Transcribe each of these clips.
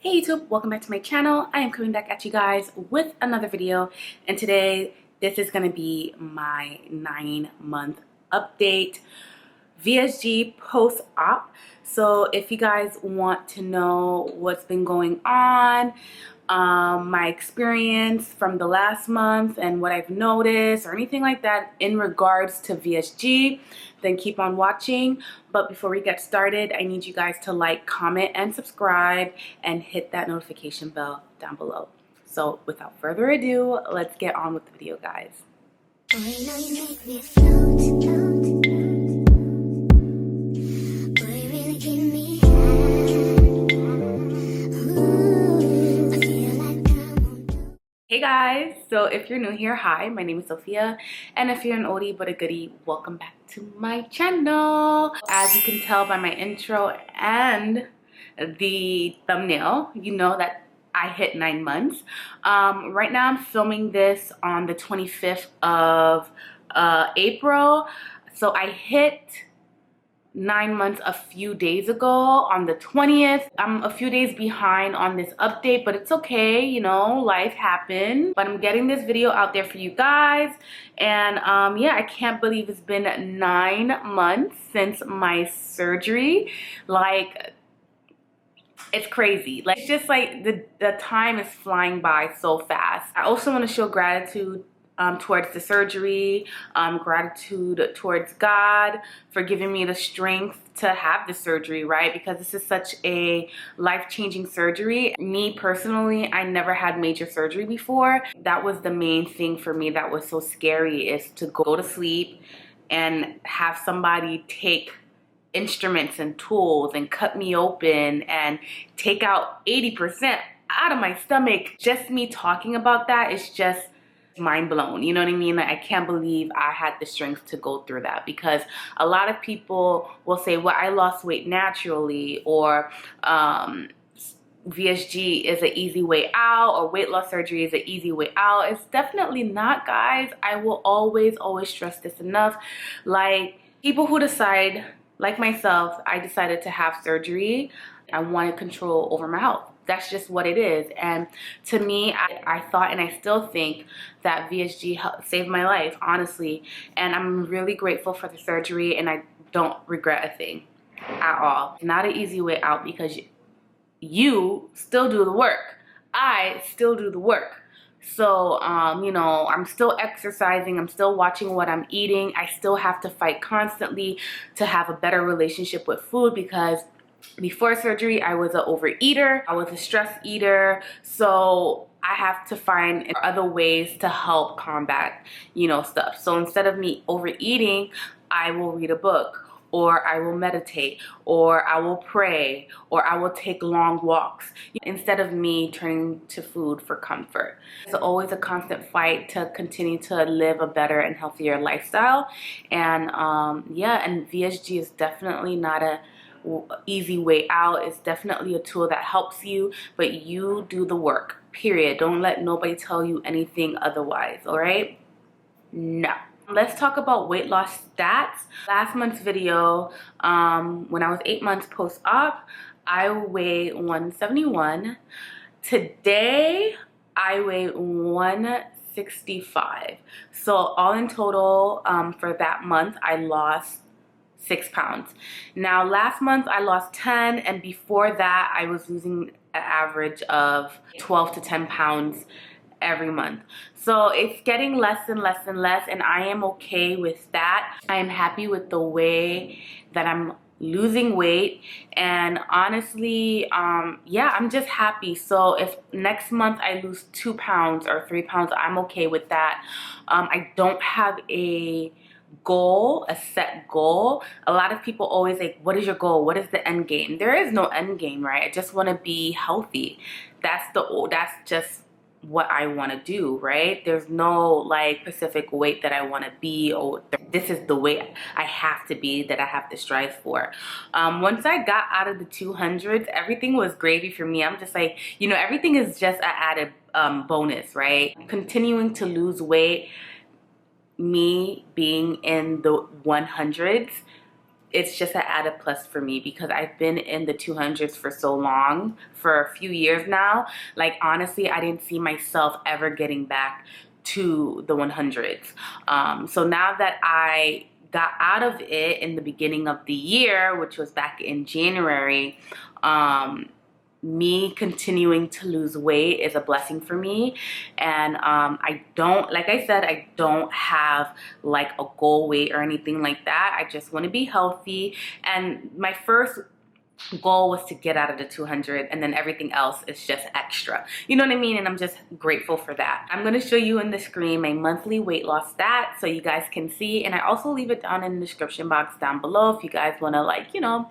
Hey YouTube, welcome back to my channel. I am coming back at you guys with another video, and today this is going to be my 9-month update VSG post-op. So if you guys want to know what's been going on, my experience from the last month and what I've noticed or anything like that in regards to VSG, then keep on watching. But before we get started, I need you guys to like, comment, and subscribe and hit that notification bell down below. So without further ado, let's get on with the video, guys. Hey guys, so if you're new here, hi, my name is Sophia, and if you're an oldie but a goodie, welcome back to my channel. As you can tell by my intro and the thumbnail, you know that I hit 9 months. Right now I'm filming this on the 25th of April, so I hit 9 months a few days ago on the 20th. I'm a few days behind on this update, but it's okay, you know, life happened. But I'm getting this video out there for you guys, and yeah, I can't believe it's been 9 months since my surgery. Like, it's crazy. Like, it's just like the time is flying by so fast. I also want to show gratitude towards the surgery, gratitude towards God for giving me the strength to have the surgery, right? Because this is such a life-changing surgery. Me personally, I never had major surgery before. That was the main thing for me that was so scary, is to go to sleep and have somebody take instruments and tools and cut me open and take out 80% out of my stomach. Just me talking about that is just mind blown, you know what I mean? Like, I can't believe I had the strength to go through that, because a lot of people will say, well, I lost weight naturally, or VSG is an easy way out, or weight loss surgery is an easy way out. It's definitely not, guys. I will always stress this enough. Like, people who decide, like myself, I decided to have surgery, I wanted control over my health. That's just what it is. And to me, I thought, and I still think, that VSG saved my life, honestly. And I'm really grateful for the surgery, and I don't regret a thing at all. Not an easy way out, because you still do the work. I still do the work. So, you know, I'm still exercising. I'm still watching what I'm eating. I still have to fight constantly to have a better relationship with food, because before surgery, I was an overeater. I was a stress eater. So I have to find other ways to help combat, you know, stuff. So instead of me overeating, I will read a book, or I will meditate, or I will pray, or I will take long walks, instead of me turning to food for comfort. It's always a constant fight to continue to live a better and healthier lifestyle. And yeah, and VSG is definitely not a easy way out. It's definitely a tool that helps you, but you do the work, period. Don't let nobody tell you anything otherwise, all right? No. Let's talk about weight loss stats. Last month's video, when I was 8 months post-op, I weighed 171. Today, I weigh 165. So all in total, for that month, I lost 6 pounds. Now, last month I lost 10, and before that I was losing an average of 12 to 10 pounds every month. So it's getting less and less and less, and I am okay with that. I am happy with the way that I'm losing weight, and honestly, yeah, I'm just happy. So if next month I lose 2 pounds or 3 pounds, I'm okay with that. I don't have a goal, a set goal. A lot of people always like, what is your goal? What is the end game? There is no end game, right? I just want to be healthy. That's just what I want to do, right? There's no like specific weight that I want to be, or this is the weight I have to be, that I have to strive for. Once I got out of the 200s, everything was gravy for me. I'm just like, you know, everything is just an added bonus, right? Continuing to lose weight, me being in the 100s, it's just an added plus for me because I've been in the 200s for so long, for a few years now. Like, honestly, I didn't see myself ever getting back to the 100s. So now that I got out of it in the beginning of the year, which was back in January, me continuing to lose weight is a blessing for me. And I don't, like I said, I don't have like a goal weight or anything like that. I just want to be healthy. And my first goal was to get out of the 200, and then everything else is just extra. You know what I mean? And I'm just grateful for that. I'm going to show you in the screen my monthly weight loss stats so you guys can see. And I also leave it down in the description box down below if you guys want to, like, you know,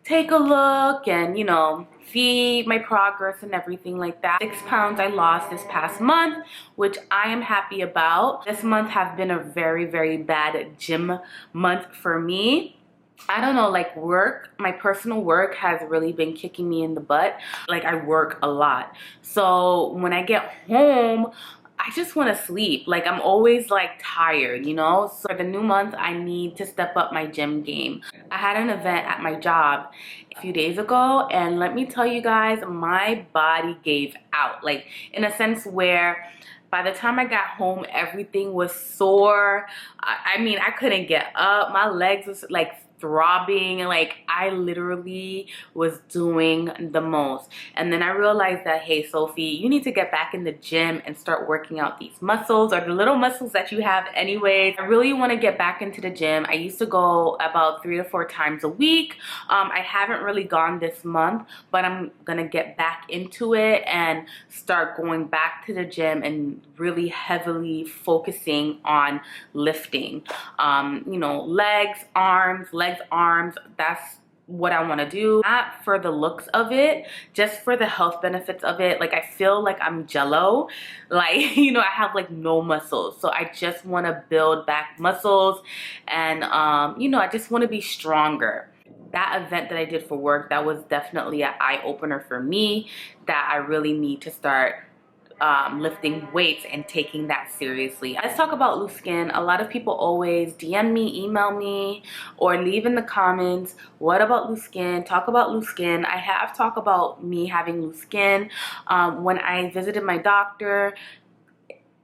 take a look and, you know, see my progress and everything like that. 6 pounds I lost this past month, which I am happy about. This month has been a very, very bad gym month for me. I don't know, like work, my personal work has really been kicking me in the butt. Like, I work a lot. So when I get home, I just want to sleep. Like, I'm always like tired, you know? So for the new month, I need to step up my gym game. I had an event at my job a few days ago, and let me tell you guys, my body gave out. Like, in a sense where by the time I got home, everything was sore. I mean, I couldn't get up. My legs was like throbbing, and like I literally was doing the most. And then I realized that, hey Sophie, you need to get back in the gym and start working out these muscles, or the little muscles that you have anyways. I really want to get back into the gym. I used to go about 3 to 4 times a week. I haven't really gone this month, but I'm gonna get back into it and start going back to the gym and really heavily focusing on lifting. You know, legs, arms, that's what I want to do. Not for the looks of it, just for the health benefits of it. Like, I feel like I'm jello. Like, you know, I have like no muscles. So I just want to build back muscles, and you know, I just want to be stronger. That event that I did for work, that was definitely an eye-opener for me, that I really need to start lifting weights and taking that seriously. Let's talk about loose skin. A lot of people always DM me, email me, or leave in the comments, what about loose skin? Talk about loose skin. I have talked about me having loose skin. When I visited my doctor,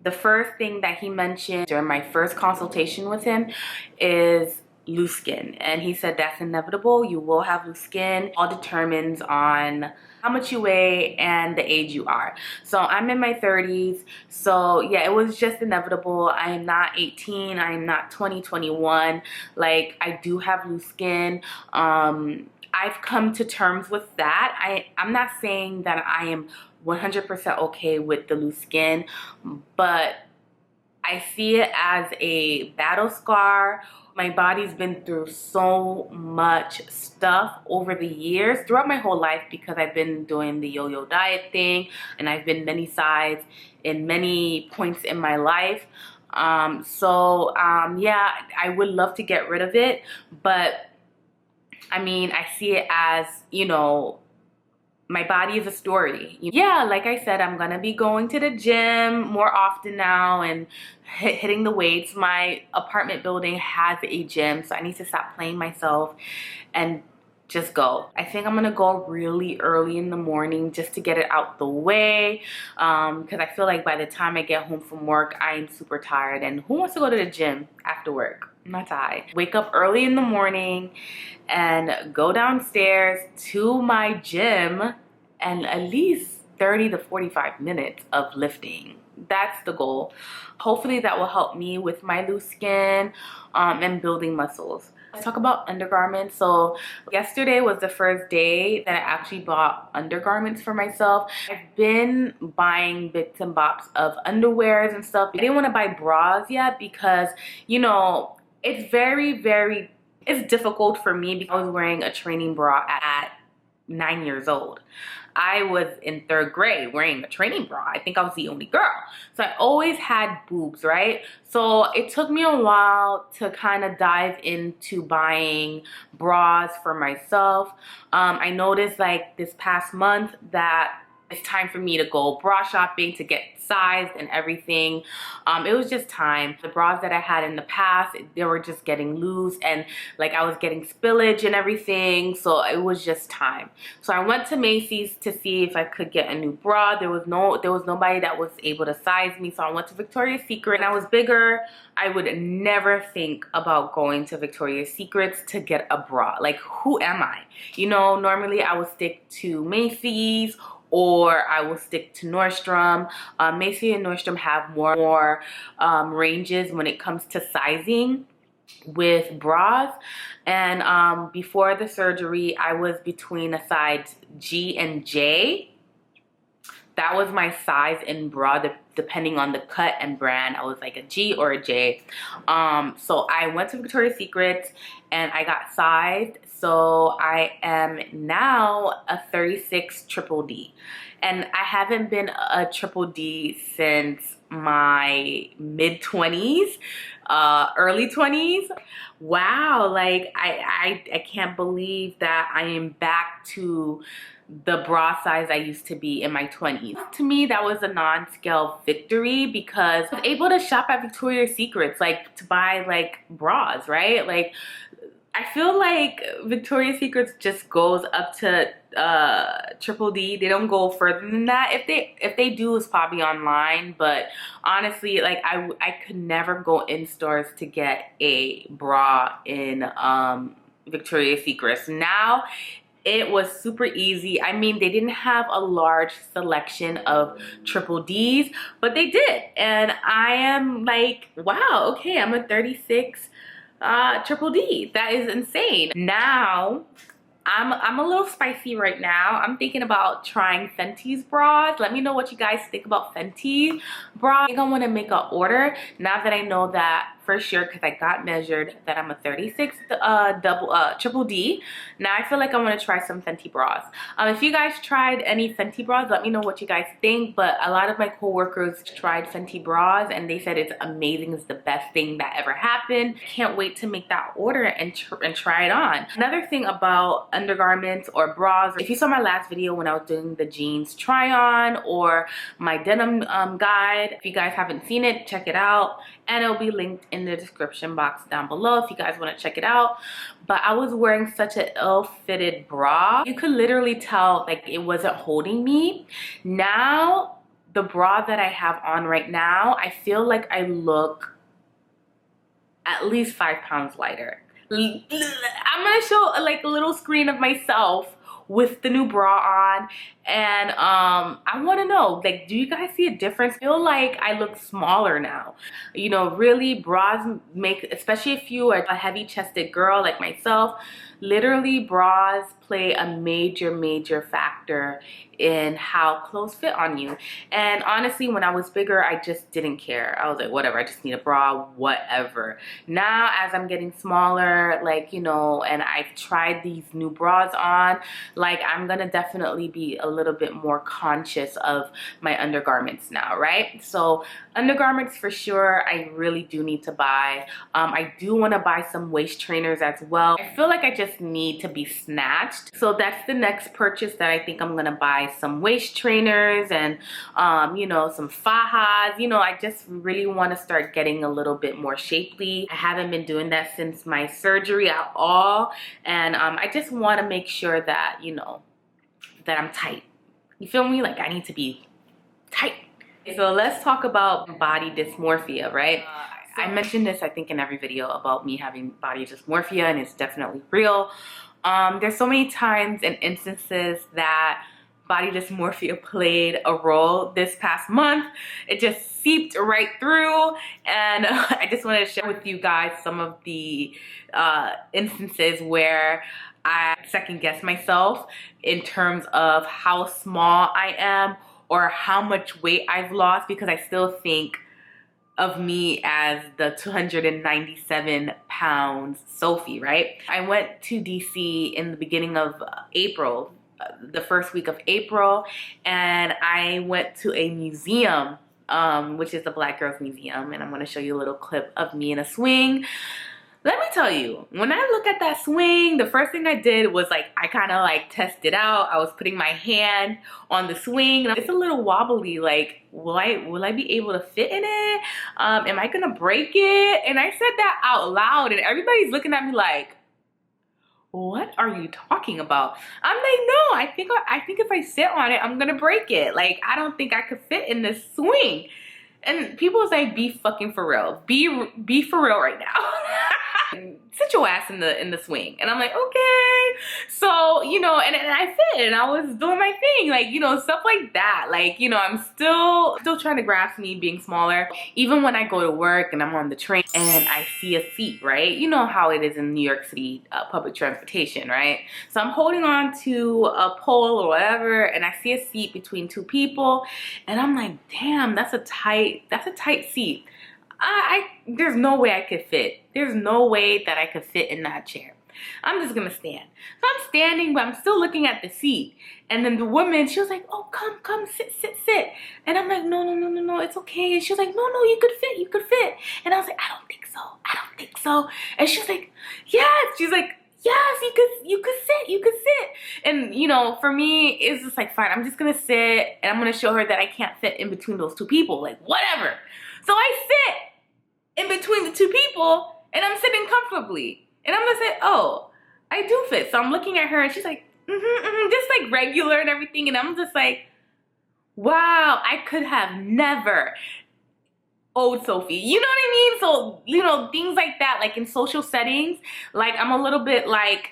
the first thing that he mentioned during my first consultation with him is loose skin, and he said that's inevitable. You will have loose skin. All determines on how much you weigh and the age you are. So I'm in my 30s, so yeah, it was just inevitable. I am not 18, I am not 20, 21. Like, I do have loose skin. I've come to terms with that. I'm not saying that I am 100% okay with the loose skin, but I see it as a battle scar. My body's been through so much stuff over the years, throughout my whole life, because I've been doing the yo-yo diet thing, and I've been many sides in many points in my life. Yeah, I would love to get rid of it, but I mean, I see it as, you know, my body is a story. Yeah, like I said, I'm gonna be going to the gym more often now and hitting the weights. My apartment building has a gym, so I need to stop playing myself and just go. I think I'm gonna go really early in the morning just to get it out the way, because I feel like by the time I get home from work, I'm super tired, and who wants to go to the gym after work? I'm not tired. Wake up early in the morning and go downstairs to my gym and at least 30 to 45 minutes of lifting. That's the goal. Hopefully that will help me with my loose skin and building muscles. Let's talk about undergarments. So yesterday was the first day that I actually bought undergarments for myself. I've been buying bits and bops of underwears and stuff. I didn't want to buy bras yet because, you know, it's it's difficult for me because I was wearing a training bra at 9 years old. I was in 3rd grade wearing a training bra. I think I was the only girl. So I always had boobs, right? So it took me a while to kind of dive into buying bras for myself. I noticed like this past month that It's time for me to go bra shopping to get sized and everything. It was just time. The bras that I had in the past, they were just getting loose and like I was getting spillage and everything, so it was just time. So I went to Macy's to see if I could get a new bra. There was nobody that was able to size me, so I went to Victoria's Secret. When I was bigger, I would never think about going to Victoria's Secrets to get a bra. Like, who am I? You know, normally I would stick to Macy's or I will stick to Nordstrom. Macy's and Nordstrom have more ranges when it comes to sizing with bras. And before the surgery, I was between a size G and J. That was my size in bra, depending on the cut and brand. I was like a G or a J. So I went to Victoria's Secret and I got sized. So I am now a 36 triple D. And I haven't been a triple D since my mid-20s, early 20s. Wow, like I can't believe that I am back to the bra size I used to be in my 20s. To me, that was a non-scale victory because I was able to shop at Victoria's Secrets, like to buy like bras, right? Like, I feel like Victoria's Secrets just goes up to triple D. They don't go further than that. If they do, it's probably online. But honestly, like I could never go in stores to get a bra in Victoria's Secrets. Now it was super easy. I mean, they didn't have a large selection of triple Ds, but they did. And I am like, wow, okay, I'm a 36 triple D. That is insane. Now I'm a little spicy right now. I'm thinking about trying Fenty's bras. Let me know what you guys think about Fenty bras. I think I want to make an order now that I know that for sure, because I got measured, that I'm a 36 triple D. Now I feel like I want to try some Fenty bras. If you guys tried any Fenty bras, let me know what you guys think. But a lot of my coworkers tried Fenty bras and they said it's amazing. It's the best thing that ever happened. Can't wait to make that order and try it on. Another thing about undergarments or bras, if you saw my last video when I was doing the jeans try on or my denim guide, if you guys haven't seen it, check it out, and it'll be linked in the description box down below if you guys want to check it out. But I was wearing such an ill-fitted bra. You could literally tell like it wasn't holding me. Now the bra that I have on right now, I feel like I look at least 5 pounds lighter. I'm gonna show like a little screen of myself with the new bra on, and I want to know, like, do you guys see a difference? I feel like I look smaller now. You know, really, bras make, especially if you are a heavy chested girl like myself, literally bras play a major factor in how clothes fit on you. And honestly, when I was bigger, I just didn't care. I was like, whatever, I just need a bra, whatever. Now, as I'm getting smaller, like, you know, and I've tried these new bras on, like, I'm gonna definitely be a little bit more conscious of my undergarments now, right? So undergarments for sure, I really do need to buy. I do want to buy some waist trainers as well. I feel like I just need to be snatched. So that's the next purchase that I think I'm gonna buy, some waist trainers and you know, some fajas. You know, I just really want to start getting a little bit more shapely. I haven't been doing that since my surgery at all, and I just want to make sure that, you know, that I'm tight. You feel me? Like, I need to be tight. So let's talk about body dysmorphia, right? I mentioned this, I think, in every video about me having body dysmorphia, and it's definitely real. There's so many times and instances that body dysmorphia played a role this past month. It just seeped right through, and I just wanted to share with you guys some of the instances where I second guess myself in terms of how small I am or how much weight I've lost, because I still think of me as the 297 pounds Sophie, right? I went to DC in the beginning of April, the first week of April, and I went to a museum, which is the Black Girls Museum, and I'm gonna show you a little clip of me in a swing. Let me tell you, when I look at that swing, the first thing I did was like, I kind of like tested out. I was putting my hand on the swing. It's a little wobbly. Like, will I be able to fit in it? Am I gonna break it? And I said that out loud, and everybody's looking at me like, what are you talking about? I'm like, no, I think if I sit on it, I'm gonna break it. Like, I don't think I could fit in this swing. And people was like, be fucking for real. Be for real right now. Sit your ass in the swing. And I'm like, okay. So, you know, and I fit and I was doing my thing, like, you know, stuff like that. Like, you know, I'm still trying to grasp me being smaller. Even when I go to work and I'm on the train and I see a seat, right? You know how it is in New York City public transportation, right? So I'm holding on to a pole or whatever, and I see a seat between two people, and I'm like, damn, that's a tight seat. There's no way I could fit. There's no way that I could fit in that chair. I'm just gonna stand. So I'm standing, but I'm still looking at the seat. And then the woman, she was like, oh, come, sit. And I'm like, no, it's okay. And she was like, no, you could fit. And I was like, I don't think so. And she was like, yes. She's like, yes, you could sit. And you know, for me, it's just like, fine, I'm just gonna sit and I'm gonna show her that I can't fit in between those two people, like whatever. So I sit in between the two people and I'm sitting comfortably. And I'm gonna say, oh, I do fit. So I'm looking at her and she's like, just like regular and everything. And I'm just like, wow, I could have never owed Sophie. You know what I mean? So, you know, things like that, like in social settings, like I'm a little bit like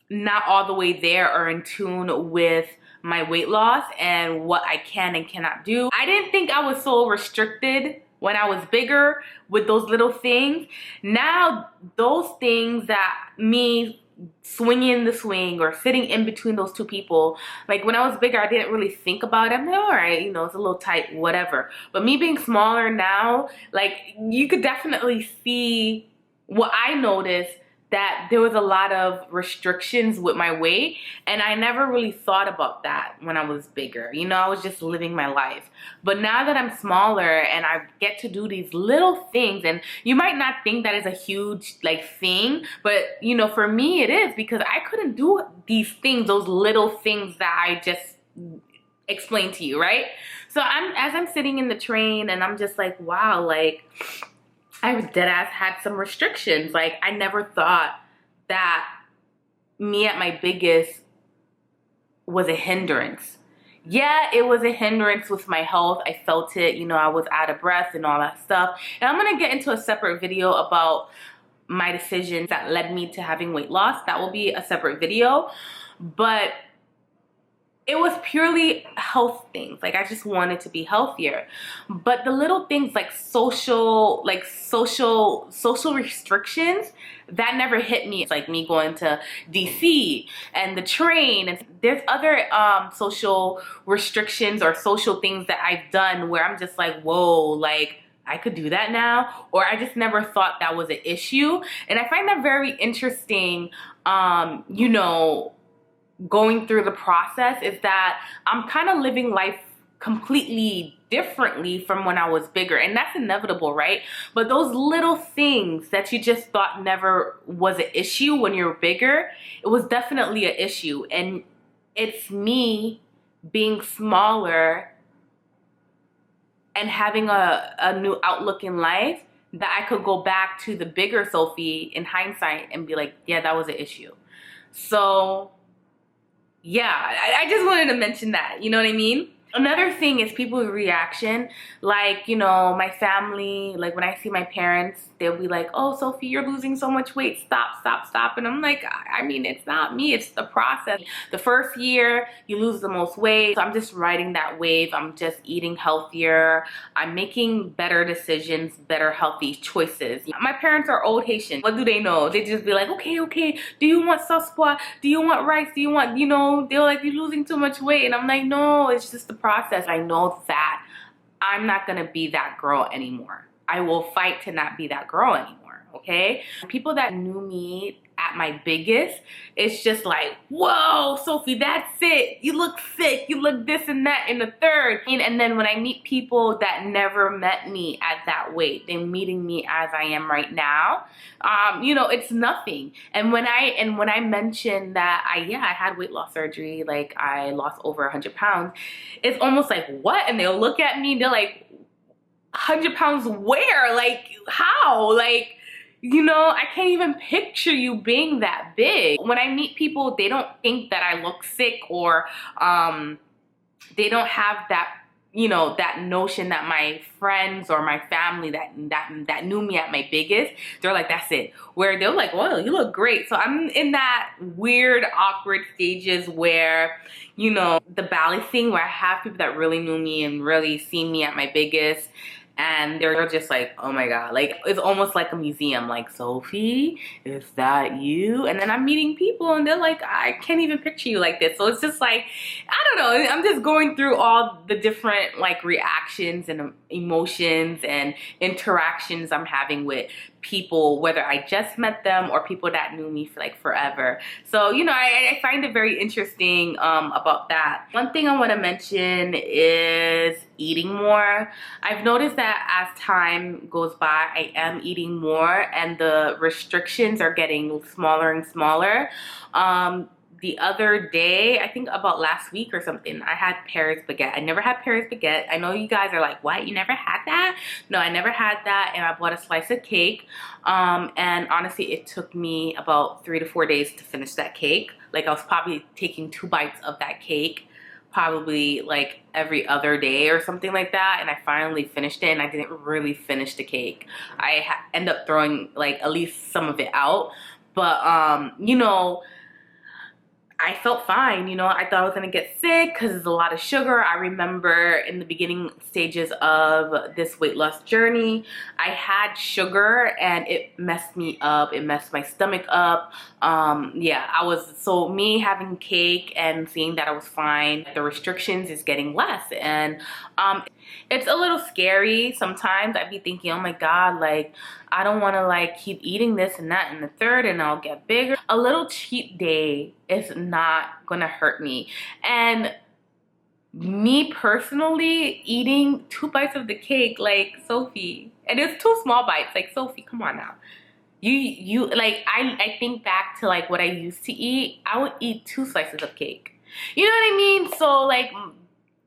not all the way there or in tune with my weight loss and what I can and cannot do. I didn't think I was so restricted when I was bigger with those little things. Now, those things that me swinging the swing or sitting in between those two people, like when I was bigger, I didn't really think about it. I'm like, all right, you know, it's a little tight, whatever. But me being smaller now, like you could definitely see what I noticed, that there was a lot of restrictions with my weight, and I never really thought about that when I was bigger. You know, I was just living my life. But now that I'm smaller and I get to do these little things, and you might not think that is a huge like thing, but you know, for me it is, because I couldn't do these things, those little things that I just explained to you, right? So as I'm sitting in the train and I'm just like, wow, like I was deadass had some restrictions. Like I never thought that me at my biggest was a hindrance. Yeah, it was a hindrance with my health. I felt it, you know, I was out of breath and all that stuff. And I'm gonna get into a separate video about my decisions that led me to having weight loss. That will be a separate video. But it was purely health things. Like I just wanted to be healthier. But the little things like social restrictions, that never hit me. It's like me going to DC and the train, and there's other social restrictions or social things that I've done where I'm just like, whoa, like I could do that now, or I just never thought that was an issue. And I find that very interesting, you know, going through the process, is that I'm kind of living life completely differently from when I was bigger, and that's inevitable, right? But those little things that you just thought never was an issue when you're bigger, it was definitely an issue. And it's me being smaller and having a new outlook in life that I could go back to the bigger Sophie in hindsight and be like, yeah, that was an issue. So yeah, I just wanted to mention that, you know what I mean? Another thing is people's reaction. Like, you know, my family, like when I see my parents, they'll be like, oh, Sophie, you're losing so much weight. Stop. And I'm like, I mean, it's not me, it's the process. The first year, you lose the most weight. So I'm just riding that wave. I'm just eating healthier. I'm making better decisions, better healthy choices. My parents are old Haitian. What do they know? They just be like, okay. Do you want sauce? Do you want rice? Do you want, you know, they're like, you're losing too much weight. And I'm like, no, it's just the process. I know that I'm not gonna be that girl anymore. I will fight to not be that girl anymore, okay? People that knew me at my biggest, it's just like, whoa, Sophie, that's it. You look sick. You look this and that and the third. And then when I meet people that never met me at that weight, they're meeting me as I am right now. You know, it's nothing. And when I mentioned that I had weight loss surgery, like I lost over 100 pounds, it's almost like, what? And they'll look at me and they're like, 100 pounds where? Like, how? Like, you know, I can't even picture you being that big. When I meet people, they don't think that I look sick, or they don't have that, you know, that notion that my friends or my family that knew me at my biggest, they're like, that's it. Where they're like, well, you look great. So I'm in that weird, awkward stages where, you know, the balancing, where I have people that really knew me and really seen me at my biggest, and they're just like, oh my God, like it's almost like a museum, like, Sophie, is that you? And then I'm meeting people and they're like, I can't even picture you like this. So it's just like, I don't know, I'm just going through all the different like reactions and emotions and interactions I'm having with people, whether I just met them or people that knew me for like forever. So, you know, I find it very interesting about that. One thing I want to mention is eating more. I've noticed that as time goes by, I am eating more and the restrictions are getting smaller and smaller. The other day, I think about last week or something, I had Paris baguette. I never had Paris baguette. I know you guys are like, what? You never had that? No, I never had that, and I bought a slice of cake. And honestly, it took me about 3 to 4 days to finish that cake. Like, I was probably taking 2 bites of that cake, probably like every other day or something like that, and I finally finished it, and I didn't really finish the cake. I end up throwing like at least some of it out, but you know, I felt fine. You know, I thought I was gonna get sick because there's a lot of sugar. I remember in the beginning stages of this weight loss journey, I had sugar and it messed me up. It messed my stomach up. Yeah, so me having cake and seeing that I was fine, the restrictions is getting less. And it's a little scary sometimes. I'd be thinking, oh my God, like, I don't want to like keep eating this and that and the third and I'll get bigger. A little cheat day is not gonna hurt me. And me personally, eating 2 bites of the cake, like, Sophie, and it's 2 small bites, like, Sophie, come on now. You like, I think back to like what I used to eat. I would eat 2 slices of cake. You know what I mean? So like,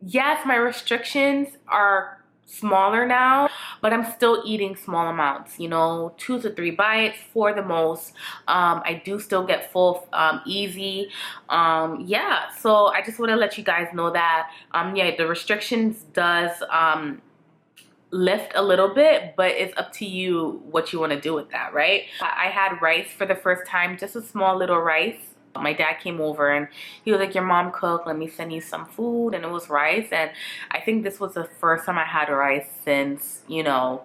yes, my restrictions are smaller now, but I'm still eating small amounts, you know, 2 to 3 bites for the most. I do still get full easy. Yeah, so I just want to let you guys know that yeah, the restrictions does lift a little bit, but it's up to you what you want to do with that, right? I had rice for the first time, just a small little rice. My dad came over and he was like, your mom cooked, let me send you some food, and it was rice. And I think this was the first time I had rice since, you know,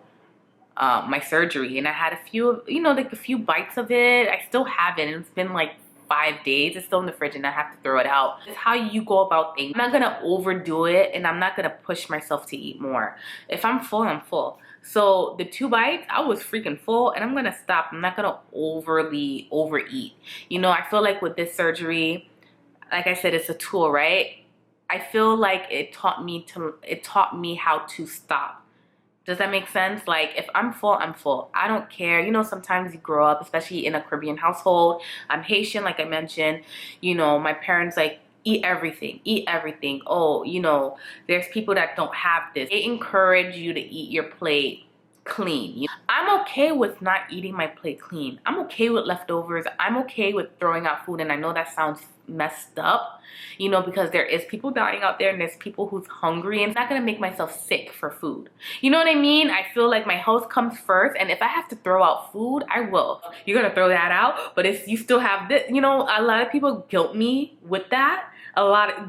my surgery. And I had a few, you know, like a few bites of it. I still have it, and it's been like 5 days. It's still in the fridge and I have to throw it out. It's how you go about things. I'm not gonna overdo it, and I'm not gonna push myself to eat more. If I'm full, I'm full. So the 2 bites, I was freaking full, and I'm gonna stop. I'm not gonna overly overeat. You know, I feel like with this surgery, like I said, it's a tool, right? I feel like it taught me how to stop. Does that make sense? Like, if I'm full, I'm full. I don't care. You know, sometimes you grow up, especially in a Caribbean household. I'm Haitian, like I mentioned. You know, my parents like, eat everything, eat everything. Oh, you know, there's people that don't have this. They encourage you to eat your plate clean. I'm okay with not eating my plate clean. I'm okay with leftovers. I'm okay with throwing out food. And I know that sounds messed up, you know, because there is people dying out there and there's people who's hungry, and I'm not gonna make myself sick for food. You know what I mean? I feel like my health comes first, and if I have to throw out food, I will. You're gonna throw that out, but if you still have this, you know, a lot of people guilt me with that.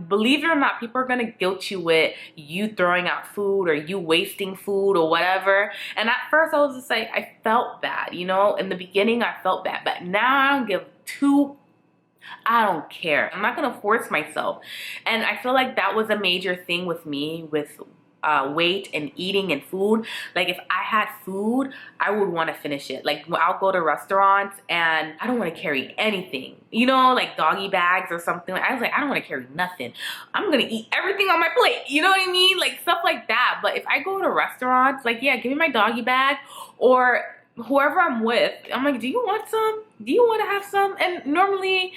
Believe it or not, people are gonna guilt you with you throwing out food or you wasting food or whatever. And at first I was just like, I felt bad, you know, in the beginning I felt bad, but now I don't give two, I don't care. I'm not gonna force myself. And I feel like that was a major thing with me with weight and eating and food. Like if I had food, I would want to finish it. Like I'll go to restaurants and I don't want to carry anything, you know, like doggy bags or something. I was like, I don't want to carry nothing. I'm gonna eat everything on my plate, you know what I mean? Like stuff like that. But if I go to restaurants, like, yeah, give me my doggy bag, or whoever I'm with, I'm like, do you want some? Do you want to have some? And normally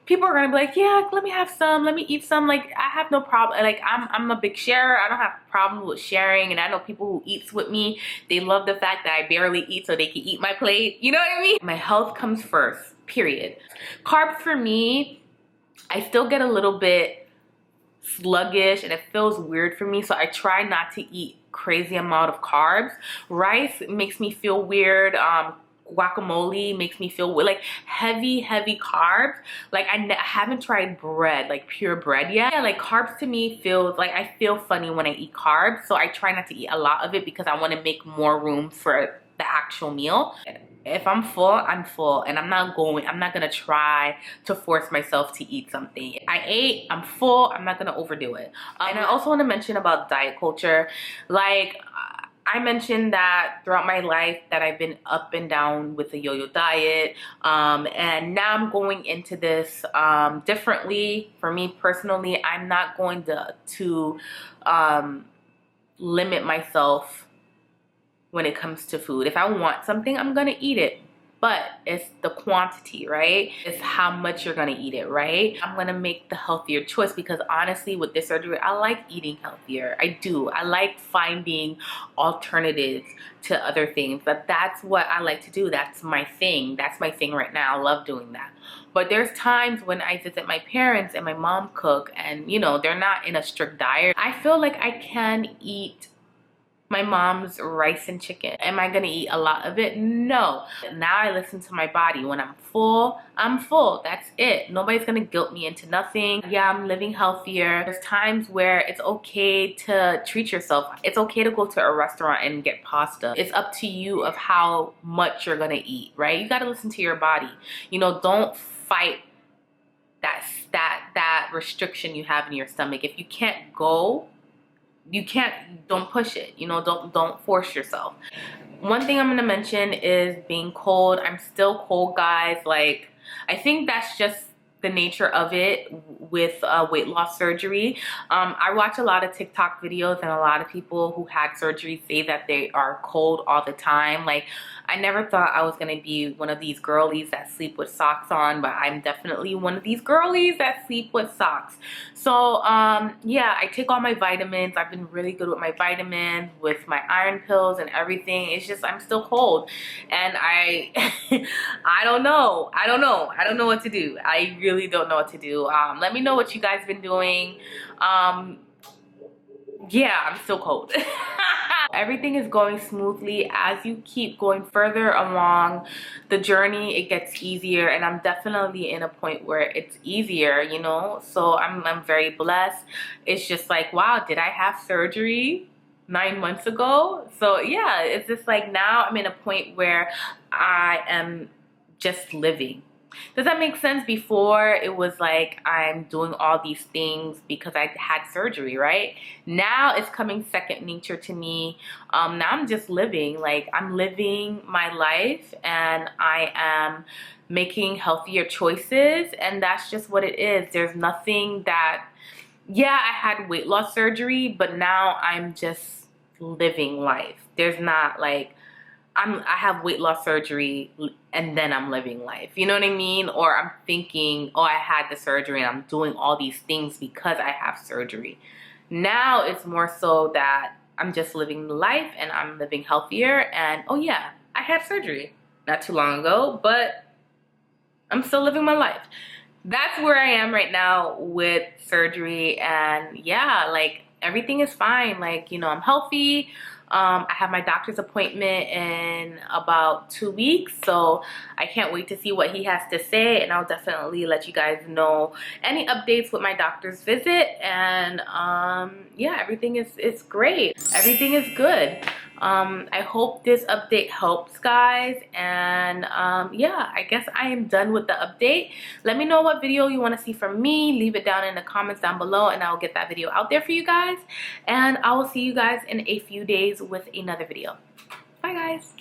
people are gonna be like, yeah, let me have some, let me eat some. Like I have no problem. Like I'm a big sharer. I don't have a problem with sharing. And I know people who eats with me, they love the fact that I barely eat so they can eat my plate. You know what I mean? My health comes first, period. Carbs for me, I still get a little bit sluggish and it feels weird for me, so I try not to eat crazy amount of carbs. Rice makes me feel weird. Guacamole makes me feel like heavy carbs. Like I haven't tried bread, like pure bread yet. Yeah, like carbs to me feels like I feel funny when I eat carbs, so I try not to eat a lot of it because I want to make more room for the actual meal. If I'm full, I'm full, and I'm not gonna try to force myself to eat something. I ate, I'm full, I'm not gonna overdo it. And I also want to mention about diet culture. Like I mentioned that throughout my life that I've been up and down with the yo-yo diet, and now I'm going into this differently. For me personally, I'm not going to limit myself when it comes to food. If I want something, I'm gonna eat it. But it's the quantity, right? It's how much you're gonna eat it, right? I'm gonna make the healthier choice because honestly, with this surgery, I like eating healthier. I do. I like finding alternatives to other things. But that's what I like to do. That's my thing. That's my thing right now. I love doing that. But there's times when I visit my parents and my mom cook and, you know, they're not in a strict diet. I feel like I can eat my mom's rice and chicken. Am I gonna eat a lot of it? No. Now I listen to my body. When I'm full, I'm full. That's it. Nobody's gonna guilt me into nothing. Yeah, I'm living healthier. There's times where it's okay to treat yourself. It's okay to go to a restaurant and get pasta. It's up to you of how much you're gonna eat, right? You gotta listen to your body. You know, don't fight that restriction you have in your stomach. If you can't go, don't push it, you know, don't force yourself. One thing I'm gonna mention is being cold. I'm still cold, guys. Like I think that's just the nature of it with weight loss surgery. I watch a lot of TikTok videos and a lot of people who had surgery say that they are cold all the time. Like I never thought I was gonna be one of these girlies that sleep with socks on, but I'm definitely one of these girlies that sleep with socks. So yeah, I take all my vitamins. I've been really good with my vitamins, with my iron pills and everything. It's just I'm still cold, and I don't know what to do. I really don't know what to do. Let me know what you guys been doing. Yeah, I'm still cold. Everything is going smoothly. As you keep going further along the journey, it gets easier, and I'm definitely in a point where it's easier, you know. So I'm very blessed. It's just like, wow, did I have surgery 9 months ago? So yeah, it's just like now I'm in a point where I am just living. Does that make sense? Before it was like I'm doing all these things because I had surgery, right? Now it's coming second nature to me. Now I'm just living. Like I'm living my life and I am making healthier choices, and that's just what it is. There's nothing that, yeah, I had weight loss surgery, but now I'm just living life. There's not like I have weight loss surgery and then I'm living life. You know what I mean? Or I'm thinking, oh, I had the surgery and I'm doing all these things because I have surgery. Now it's more so that I'm just living life and I'm living healthier, and oh yeah, I had surgery not too long ago, but I'm still living my life. That's where I am right now with surgery, and yeah, like everything is fine. Like, you know, I'm healthy. I have my doctor's appointment in about 2 weeks, so I can't wait to see what he has to say, and I'll definitely let you guys know any updates with my doctor's visit. And yeah, everything is great. Everything is good. I hope this update helps, guys. And yeah, I guess I am done with the update. Let me know what video you want to see from me. Leave it down in the comments down below, and I'll get that video out there for you guys. And I will see you guys in a few days with another video. Bye, guys.